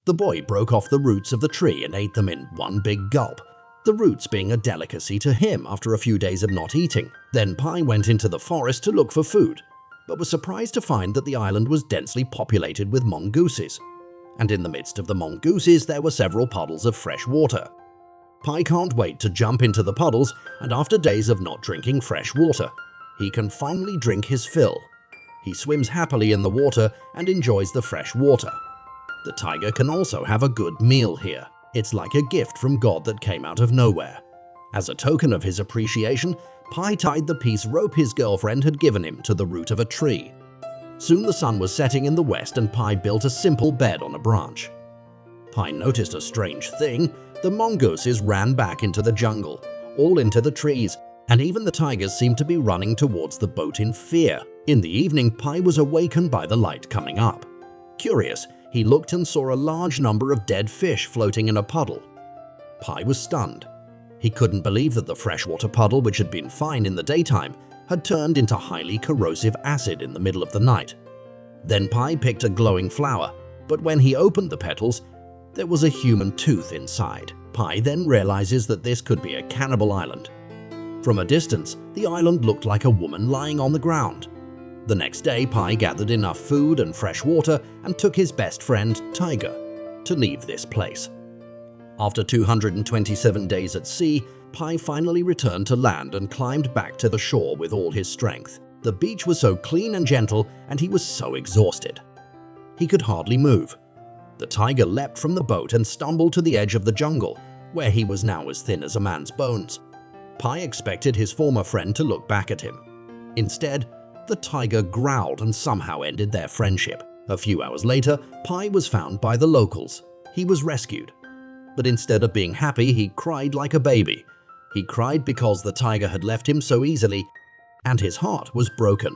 The boy broke off the roots of the tree and ate them in one big gulp, the roots being a delicacy to him after a few days of not eating. Then Pi went into the forest to look for food, but was surprised to find that the island was densely populated with mongooses. And in the midst of the mongooses there were several puddles of fresh water. Pi can't wait to jump into the puddles, and after days of not drinking fresh water, he can finally drink his fill. He swims happily in the water and enjoys the fresh water. The tiger can also have a good meal here. It's like a gift from God that came out of nowhere. As a token of his appreciation, Pi tied the piece rope his girlfriend had given him to the root of a tree. Soon the sun was setting in the west and Pi built a simple bed on a branch. Pi noticed a strange thing. The mongooses ran back into the jungle, all into the trees, and even the tigers seemed to be running towards the boat in fear. In the evening, Pi was awakened by the light coming up. Curious, he looked and saw a large number of dead fish floating in a puddle. Pi was stunned. He couldn't believe that the freshwater puddle, which had been fine in the daytime, had turned into highly corrosive acid in the middle of the night. Then Pi picked a glowing flower, but when he opened the petals, there was a human tooth inside. Pi then realizes that this could be a cannibal island. From a distance, the island looked like a woman lying on the ground. The next day, Pi gathered enough food and fresh water and took his best friend, Tiger, to leave this place. After 227 days at sea, Pi finally returned to land and climbed back to the shore with all his strength. The beach was so clean and gentle, and he was so exhausted. He could hardly move. The tiger leapt from the boat and stumbled to the edge of the jungle, where he was now as thin as a man's bones. Pi expected his former friend to look back at him. Instead, the tiger growled and somehow ended their friendship. A few hours later, Pi was found by the locals. He was rescued. But instead of being happy, he cried like a baby. He cried because the tiger had left him so easily, and his heart was broken.